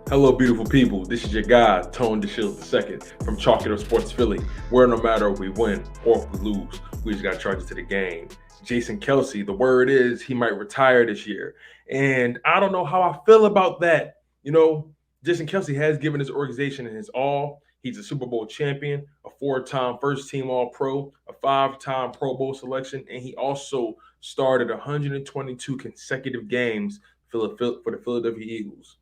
Hello, beautiful people. This is your guy, DeShields II from Chalk It Up Sports Philly, where no matter if we win or if we lose, we just got charged to the game. Jason Kelce, the word is he might retire this year. And I don't know how I feel about that. Jason Kelce has given his organization his all. He's a Super Bowl champion, a 4-time first team All Pro, a 5-time Pro Bowl selection, and he also started 122 consecutive games for the Philadelphia Eagles.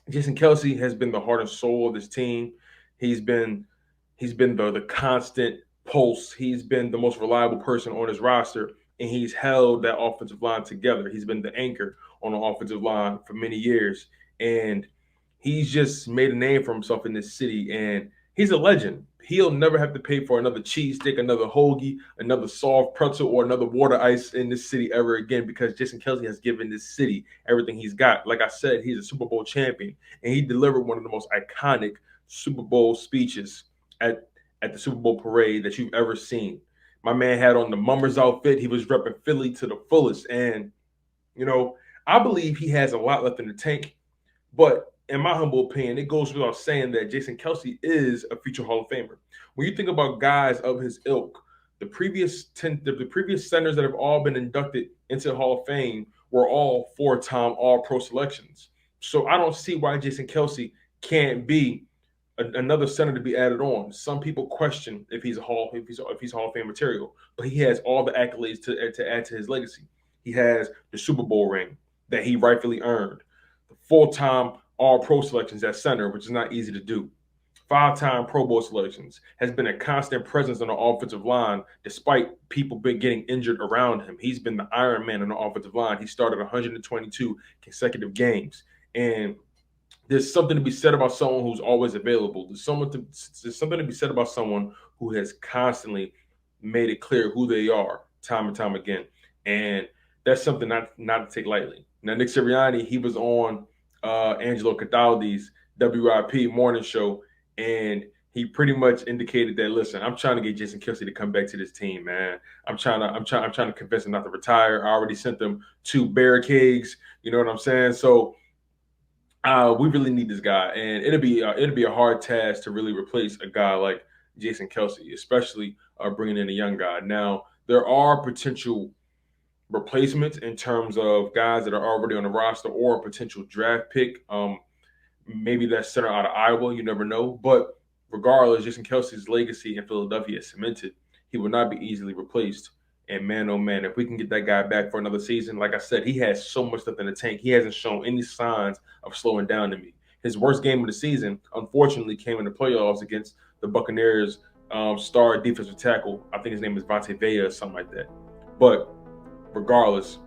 Jason Kelce has been the heart and soul of this team. He's been the constant pulse. He's been the most reliable person on his roster, and he's held that offensive line together. He's been the anchor on the offensive line for many years, and he's just made a name for himself in this city. And he's a legend. He'll never have to pay for another cheese stick, another hoagie, another soft pretzel, or another water ice in this city ever again because Jason Kelce has given this city everything he's got. Like I said, he's a Super Bowl champion, and he delivered one of the most iconic Super Bowl speeches at the Super Bowl parade that you've ever seen. My man had on the Mummers outfit. He was repping Philly to the fullest. And, I believe he has a lot left in the tank. But in my humble opinion, it goes without saying that Jason Kelce is a future Hall of Famer. When you think about guys of his ilk, the previous centers that have all been inducted into the Hall of Fame were all 4-time All Pro selections. So I don't see why Jason Kelce can't be another center to be added on. Some people question if he's Hall of Fame material, but he has all the accolades to add to his legacy. He has the Super Bowl ring that he rightfully earned, the full-time All-Pro selections at center, which is not easy to do. 5-time Pro Bowl selections, has been a constant presence on the offensive line despite people been getting injured around him. He's been the Iron Man on the offensive line. He started 122 consecutive games. And there's something to be said about someone who's always available. There's something to be said about someone who has constantly made it clear who they are time and time again. And that's something not to take lightly. Now, Nick Sirianni, he was on Angelo Cataldi's WIP morning show, and he pretty much indicated that, listen, I'm trying to get Jason Kelce to come back to this team, man. I'm trying to convince him not to retire. I already sent them 2 barricades. You know what I'm saying? So we really need this guy, and it'll be a hard task to really replace a guy like Jason Kelce, especially bringing in a young guy. Now, there are potential replacements in terms of guys that are already on the roster or a potential draft pick. Maybe that's center out of Iowa. You never know. But regardless, Jason Kelce's legacy in Philadelphia is cemented. He will not be easily replaced. And man, oh man, if we can get that guy back for another season, like I said, he has so much stuff in the tank. He hasn't shown any signs of slowing down to me. His worst game of the season, unfortunately, came in the playoffs against the Buccaneers' star defensive tackle. I think his name is Vontae Vea or something like that. But regardless,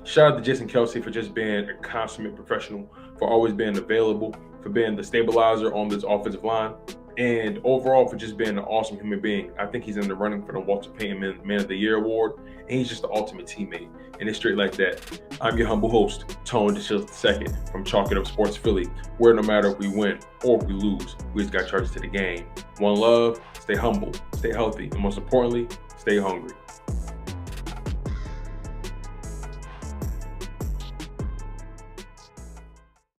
shout out to Jason Kelce for just being a consummate professional, for always being available, for being the stabilizer on this offensive line, and overall for just being an awesome human being. I think he's in the running for the Walter Payton Man of the Year award, and he's just the ultimate teammate. And it's straight like that. I'm your humble host, DeShields II from Chalk It Up Sports Philly, where no matter if we win or if we lose, we just got charged to the game. One love, stay humble, stay healthy, and most importantly, stay hungry.